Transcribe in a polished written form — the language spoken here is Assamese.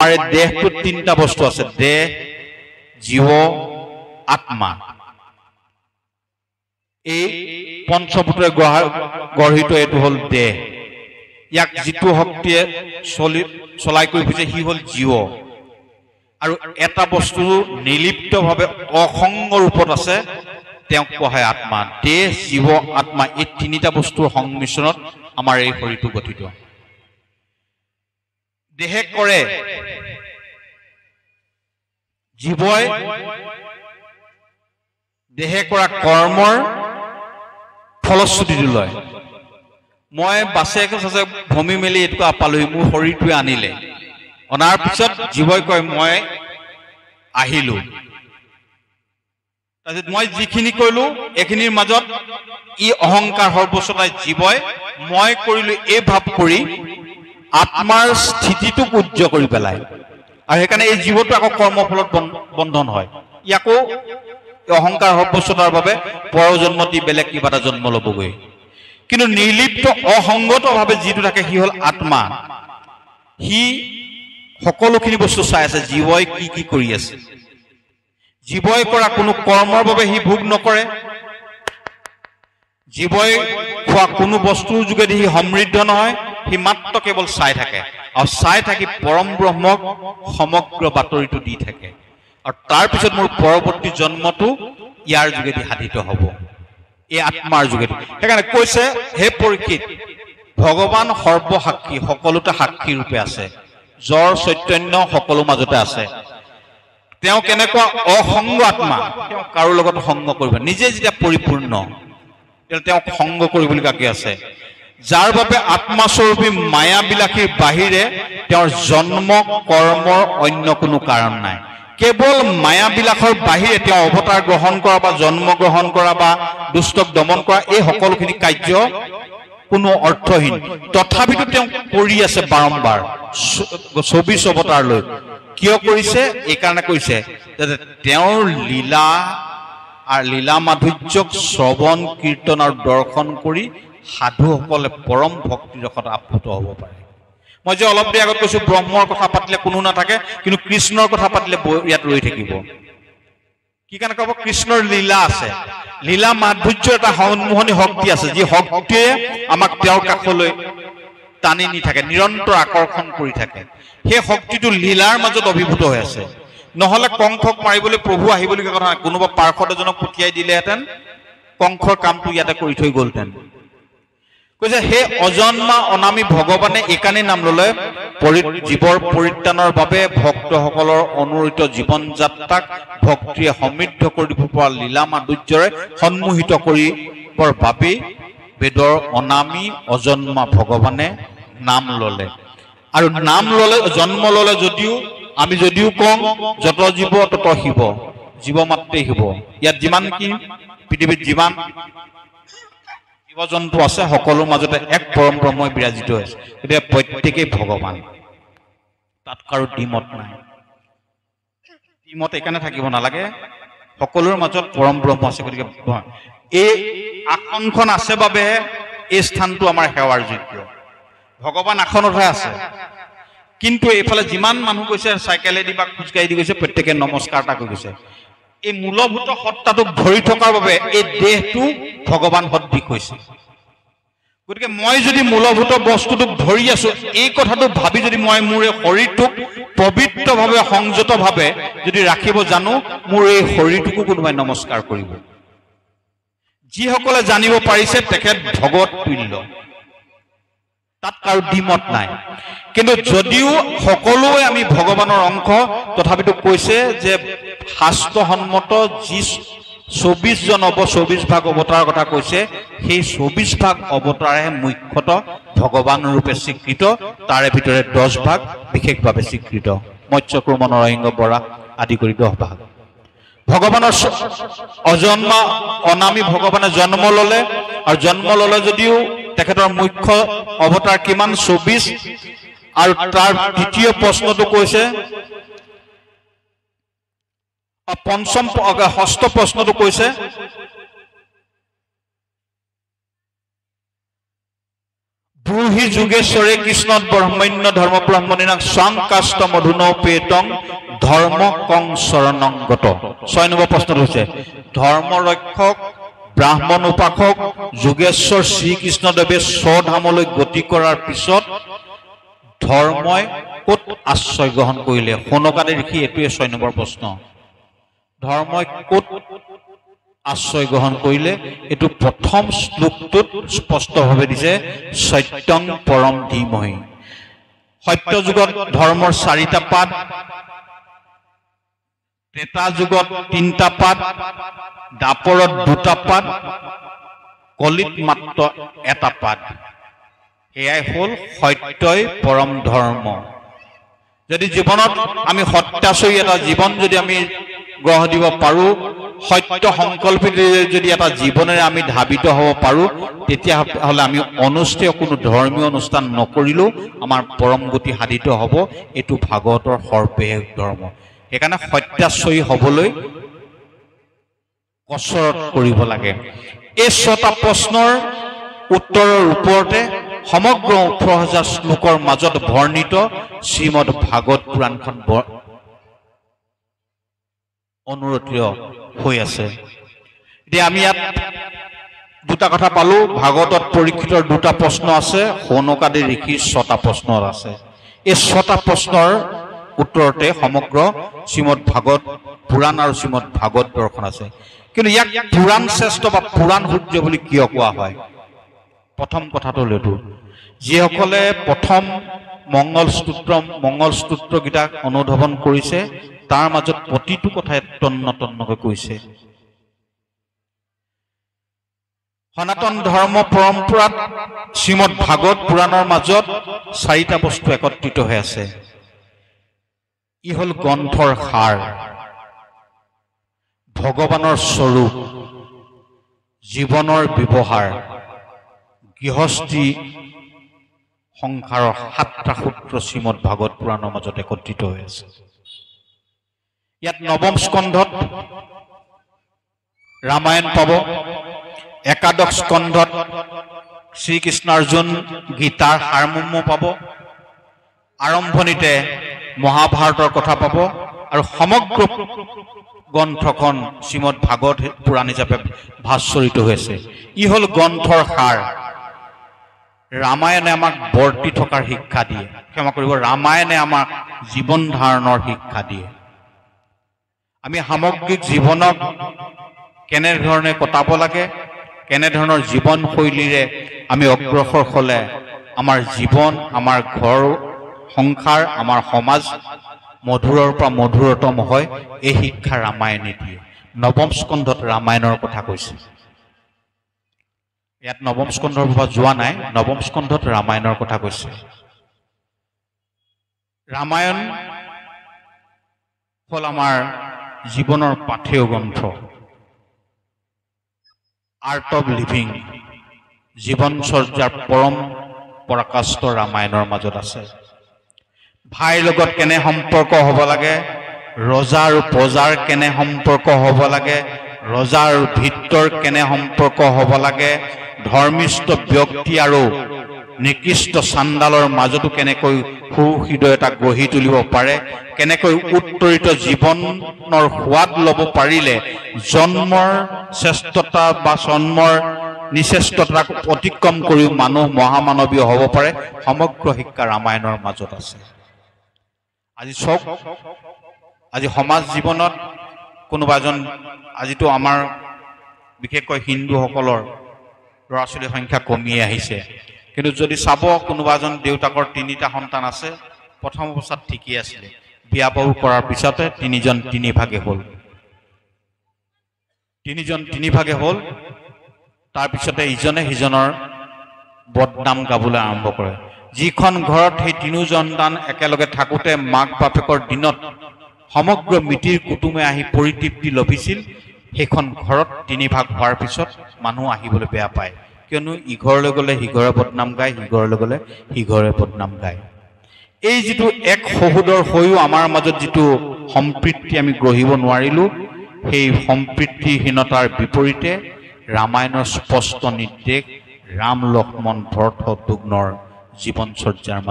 আমাৰ দেহটোত তিনিটা বস্তু আছে, দেহ, জীৱ, আত্মা। এই পঞ্চভূতৰে গঢ়িত এইটো হ'ল দেহ। ইয়াক যিটো শক্তিয়ে চলাই কৰি ফুৰিছে সি হ'ল জীৱ। আৰু এটা বস্তু নিলিপ্তভাৱে অসংগ ৰূপত আছে, তেওঁক কোৱা হয় আত্মা। দেহ, জীৱ, আত্মা এই তিনিটা বস্তুৰ সংমিশ্ৰণত আমাৰ এই শৰীৰটো গঠিত। দেহে কৰে, জীৱই দেহে কৰা কৰ্মৰ ফলশ্ৰুতিটো লয়। মই বাছে চাছে ভমি মেলি এইটো পালোহি, মোৰ শৰীৰটোৱে আনিলে। অনাৰ পিছত জীৱই কয় মই আহিলো। তাৰপিছত মই যিখিনি কৰিলো এইখিনিৰ মাজত ই অহংকাৰ সৰ্বস্বতাই জীৱই মই কৰিলো এই ভাৱ কৰি আত্মাৰ স্থিতিটোক উজ্জ্ব কৰি পেলায়। আৰু সেইকাৰণে এই জীৱটো আকৌ কৰ্মফলত বন্ধন হয়। ইয়াকো অহংকাৰ সৰ্বস্বতাৰ বাবে পৰজন্মতি বেলেগ কিবা এটা জন্ম ল'বগৈ। কিন্তু নিৰ্লিপ্ত অসংগতভাৱে যিটো থাকে সি হ'ল আত্মা। সি সকলোখিনি বস্তু চাই আছে জীৱই কি কি কৰি আছে। জীৱই কৰা কোনো কৰ্মৰ বাবে সি ভোগ নকৰে। জীৱই খোৱা কোনো বস্তুৰ যোগেদি সি সমৃদ্ধ নহয়। সি মাত্ৰ কেৱল চাই থাকে আৰু চাই থাকি পৰম ব্ৰহ্মক সমগ্ৰ বাতৰিটো দি থাকে। আৰু তাৰপিছত মোৰ পৰৱৰ্তী জন্মটো ইয়াৰ যোগেদি সাধিত হ'ব, এই আত্মাৰ যোগেদি। সেইকাৰণে কৈছে হে পৰীক্ষিত, ভগৱান সৰ্বসাক্ষী, সকলোতে সাক্ষী ৰূপে আছে। জড় চৈতন্য সকলো মাজতে আছে। তেওঁ কেনেকুৱা অসংগ আত্মা, তেওঁ কাৰো লগত সংগ কৰিব, নিজে যেতিয়া পৰিপূৰ্ণ তেওঁক সংগ কৰিবলগীয়া আছে। যাৰ বাবে আত্মাস্বৰূপী মায়াবিলাসীৰ বাহিৰে তেওঁৰ জন্ম কৰ্মৰ অন্য কোনো কাৰণ নাই। কেৱল মায়াবিলাসৰ বাহিৰে তেওঁ অৱতাৰ গ্ৰহণ কৰা বা জন্ম গ্ৰহণ কৰা বা দুষ্টক দমন কৰা এই সকলোখিনি কাৰ্য কোনো অৰ্থহীন। তথাপিতো তেওঁ কৰি আছে বাৰম্বাৰ 24 অৱতাৰ লৈ। কিয় কৰিছে? এইকাৰণে কৰিছে যাতে তেওঁৰ লীলা মাধুৰ্যক শ্ৰৱণ কীৰ্তন আৰু দৰ্শন কৰি সাধুসকলে পৰম ভক্তিৰ ৰসত আপ্লুত হ'ব পাৰে। মই যে অলপ দেৰি আগত কৈছো ব্ৰহ্মৰ কথা পাতিলে কোনো নাথাকে, কিন্তু কৃষ্ণৰ কথা পাতিলে ইয়াত ৰৈ থাকিব। কি কাৰণে ক'ব? কৃষ্ণৰ লীলা আছে, লীলা মাধুৰ্যৰ এটা সন্মোহনী শক্তি আছে, যি শক্তিয়ে আমাক তেওঁৰ কাষলৈ টানি নি থাকে, নিৰন্তৰ আকৰ্ষণ কৰি থাকে। সেই শক্তিটো লীলাৰ মাজত অভিভূত হৈ আছে। নহলে কংসক মাৰিবলৈ প্ৰভু আহিবলগীয়া কথা নাই। কোনোবা পাৰ্ষদ এজনক পঠিয়াই দিলেহেঁতেন, কংসৰ কামটো ইয়াতে কৰি থৈ গ'লহেঁতেন। কৈছে হে অজন্মা অনামী ভগৱানে এইকাৰণে নাম ললে জীৱৰ পৰিত্ৰাণৰ বাবে ভক্তসকলৰ অনুৰিত জীৱন যাত্ৰাক ভক্তিয়ে সমৃদ্ধ কৰি দিব পৰা লীলা মাধুৰ্যৰে সন্মোহিত কৰিবৰ বাবেই বেদৰ অনামী অজন্মা ভগৱানে নাম ললে। আৰু নাম ললে, জন্ম ললে যদিও আমি কওঁ যত জীৱ তত শিৱ, জীৱ মাত্ৰেই শিৱ। ইয়াত যিমান কি পৃথিৱীত যিমান জীৱ জন্তু আছে সকলোৰ মাজতে এক পৰম ব্ৰহ্মই বিৰাজিত হৈছে। গতিকে প্ৰত্যেকেই ভগৱান, তাত কাৰো দ্বিমত নাই। দ্বিমত এইকাৰণে থাকিব নালাগে, সকলোৰে মাজত পৰম ব্ৰহ্ম আছে। গতিকে এই আসনখন আছে বাবেহে এই স্থানটো আমাৰ সেৱাৰ যোগ্য। ভগৱান আসনতহে আছে। কিন্তু এইফালে যিমান মানুহ গৈছে চাইকেলেদি বা খোজকাঢ়ি দি গৈছে, প্ৰত্যেকে নমস্কাৰ এটা কৰি গৈছে। এই মূলভূত সত্তাটোক ধৰি থকাৰ বাবে এই দেহটো ভগৱান সদৃশ হৈছে। গতিকে মই যদি মূলভূত বস্তুটোক ধৰি আছো, এই কথাটো ভাবি যদি মই মোৰ এই শৰীৰটোক পবিত্ৰভাৱে সংযতভাৱে যদি ৰাখিব জানো, মোৰ এই শৰীৰটোকো কোনোবাই নমস্কাৰ কৰিব। যিসকলে জানিব পাৰিছে তেখেত ভগৱত তুল্য, তাত কাৰো দ্বিমত নাই। কিন্তু যদিও সকলোৱে আমি ভগৱানৰ অংশ, তথাপিতো কৈছে যে শাস্ত্ৰসন্মত যি 24 ভাগ অৱতাৰৰ কথা কৈছে, সেই 24 ভাগ অৱতাৰেহে মুখ্যতঃ ভগৱান ৰূপে স্বীকৃত। তাৰে ভিতৰে 10 ভাগ বিশেষভাৱে স্বীকৃত। মৎস্যকুৰ্ম নৰসিংহ বৰা আদি কৰি 10 ভাগ। ভগৱানৰ অজন্মা অনামী ভগৱানে জন্ম ললে, আৰু জন্ম ললে যদিও তেখেতৰ মুখ্য অৱতাৰ কিমান? 24। আৰু তাৰ দ্বিতীয় প্ৰশ্নটো কৈছে, ষষ্ঠ প্ৰশ্নটো কৈছে ব্ৰূহি যোগেশ্বৰে কৃষ্ণ ব্ৰহ্মণ্য ধৰ্ম ব্ৰহ্মণিনাং স্বাং কাষ্ট মধুনৌপেতং ধৰ্ম কং শৰণংগত। 6 নম্বৰ প্ৰশ্নটো হৈছে ধৰ্মৰক্ষক ব্ৰাহ্মণ উপাসক যোগেশ্বৰ শ্ৰীকৃষ্ণদেৱে স্বধামলৈ গতি কৰাৰ পিছত ধৰ্মই ক'ত আশ্ৰয় গ্ৰহণ কৰিলে? শৌনকাদি ঋষি এইটোৱে 6 নম্বৰ প্ৰশ্ন। ধৰ্মই ক'ত আশ্ৰয় গ্ৰহণ কৰিলে? এইটো প্ৰথম শ্লোকটোত স্পষ্টভাৱে দিছে, সত্যং পৰম ধীমহি। সত্য যুগত ধৰ্মৰ 4টা পাত, ত্ৰেতা যুগত 3টা পাত, দাপৰত 2টা পাত, কলিত মাত্ৰ 1টা পাত। এয়াই হ'ল সত্যই পৰম ধৰ্ম। যদি জীৱনত আমি সত্যাচৰী এটা জীৱন যদি আমি গঢ় দিব পাৰোঁ, সত্য সংকল্পিত যদি এটা জীৱনেৰে আমি ধাবিত হ'ব পাৰোঁ, তেতিয়াহ'লে আমি অনুষ্ঠেয় কোনো ধৰ্মীয় অনুষ্ঠান নকৰিলেও আমাৰ পৰম গতি সাধিত হ'ব। এইটো ভাগৱতৰ সৰ্ববৃহৎ ধৰ্ম। সেইকাৰণে সত্যাচৰী হ'বলৈ কচৰত কৰিব লাগে। এই 6টা প্ৰশ্নৰ উত্তৰৰ ওপৰতে সমগ্ৰ 18,000 শ্লোকৰ মাজত বৰ্ণিত শ্ৰীমদ ভাগৱত পুৰাণখন অনুৰতীয় হৈ আছে। এতিয়া আমি ইয়াত 2টা কথা পালোঁ। ভাগৱতত পৰীক্ষিতৰ 2টা প্ৰশ্ন আছে, শৌনকাদি ঋষিৰ 6টা প্ৰশ্ন আছে। এই 6টা প্ৰশ্নৰ উত্তৰতে সমগ্ৰ শ্ৰীমদ ভাগৱত পুৰাণ আৰু শ্ৰীমদ ভাগৱত দৰ্শন আছে। কিন্তু ইয়াক পুৰাণ শ্ৰেষ্ঠ বা পুৰাণ সূৰ্য বুলি কিয় কোৱা হয়? প্ৰথম কথাটো লৈতো যিসকলে প্ৰথম মংগল স্তোত্ৰকেইটাক অনুধাৱন কৰিছে, তাৰ মাজত প্ৰতিটো কথাই তন্নকৈ কৈছে। সনাতন ধৰ্ম পৰম্পৰাত শ্ৰীমদ ভাগৱত পুৰাণৰ মাজত 4টা বস্তু একত্ৰিত হৈ আছে। ই হ'ল গ্ৰন্থৰ সাৰ, ভগৱানৰ স্বৰূপ, জীৱনৰ ব্যৱহাৰ, গৃহস্থী, সংসাৰৰ 7টা সূত্ৰ শ্ৰীমদ ভাগৱত পুৰাণৰ মাজত একত্ৰিত হৈ আছে। ইয়াত 9ম স্কন্ধত ৰামায়ণ পাব, একাদশ স্কন্ধত শ্ৰীকৃষ্ণ অৰ্জুন গীতাৰ সাৰমৰ্ম পাব, আৰম্ভণিতে মহাভাৰতৰ কথা পাব, আৰু সমগ্ৰ গ্ৰন্থখন শ্ৰীমদ ভাগৱত পুৰাণ হিচাপে ভাস্বৰিত হৈছে। ই হ'ল গ্ৰন্থৰ সাৰ। ৰামায়ণে আমাক বৰ্তি থকাৰ শিক্ষা দিয়ে, ক্ষমা কৰিব, ৰামায়ণে আমাক জীৱন ধাৰণৰ শিক্ষা দিয়ে। আমি সামগ্ৰিক জীৱনক কেনেধৰণে কটাব লাগে, কেনেধৰণৰ জীৱনশৈলীৰে আমি অগ্ৰসৰ হ'লে আমাৰ জীৱন, আমাৰ ঘৰ সংসাৰ, আমাৰ সমাজ মধুৰৰ পৰা মধুৰতম হয়, এই শিক্ষা ৰামায়ণে দিয়ে। 9ম স্কন্ধত ৰামায়ণৰ কথা কৈছে। ইয়াত 9ম স্কন্ধৰ পৰা যোৱা নাই, 9ম স্কন্ধত ৰামায়ণৰ কথা কৈছে। ৰামায়ণ হ'ল আমাৰ জীৱনৰ পাঠেয় গ্ৰন্থ, আৰ্ট অফ লিভিং, জীৱনচৰ্যাৰ পৰম পৰাকাষ্ঠ ৰামায়ণৰ মাজত আছে। ভাইৰ লগত কেনে সম্পৰ্ক হ'ব লাগে, ৰজা আৰু প্ৰজাৰ কেনে সম্পৰ্ক হ'ব লাগে, ৰজা আৰু ভিত্তৰ কেনে সম্পৰ্ক হ'ব লাগে, ধৰ্মিষ্ঠ ব্যক্তি আৰু নিকৃষ্ট চাণ্ডালৰ মাজতো কেনেকৈ সুহৃদয়তা গঢ়ি তুলিব পাৰে, কেনেকৈ উত্তৰিত জীৱনৰ সোৱাদ ল'ব পাৰিলে জন্মৰ শ্ৰেষ্ঠতা বা জন্মৰ নিশ্ৰেষ্ঠতাক অতিক্ৰম কৰিও মানুহ মহামানৱীয় হ'ব পাৰে, সমগ্ৰ শিক্ষা ৰামায়ণৰ মাজত আছে। আজি চাওক, আজি সমাজ জীৱনত কোনোবা এজন, আজিতো আমাৰ বিশেষকৈ হিন্দুসকলৰ ল'ৰা ছোৱালীৰ সংখ্যা কমি আহিছে, কিন্তু যদি চাব কোনোবা এজন দেউতাকৰ 3টা সন্তান আছে, প্ৰথম অৱস্থাত ঠিকেই আছিলে, বিয়া বাৰু কৰাৰ পিছতে 3জন 3 ভাগে হ'ল, 3জন 3 ভাগে হ'ল, তাৰপিছতে ইজনে সিজনৰ বদনাম গাবলৈ আৰম্ভ কৰে। যিখন ঘৰত সেই 3জন সন্তান একেলগে থাকোঁতে মাক বাপেকৰ দিনত সমগ্ৰ মিতিৰ কুটুমে আহি পৰিতৃপ্তি লভিছিল, সেইখন ঘৰত 3 ভাগ হোৱাৰ পিছত মানুহ আহিবলৈ বেয়া পায়, কিয়নো ইঘৰলৈ গ'লে সিঘৰে বদনাম গায়, সিঘৰলৈ গ'লে সিঘৰে বদনাম গায়। এই যিটো এক সহোদৰ হৈও আমাৰ মাজত যিটো সম্প্ৰীতি আমি গঢ়িব নোৱাৰিলোঁ, সেই সম্প্ৰীতিহীনতাৰ বিপৰীতে ৰামায়ণৰ স্পষ্ট নিৰ্দেশ, ৰাম লক্ষ্মণ ভৰত শত্ৰুঘ্নৰ জীৱনচৰ্যাৰ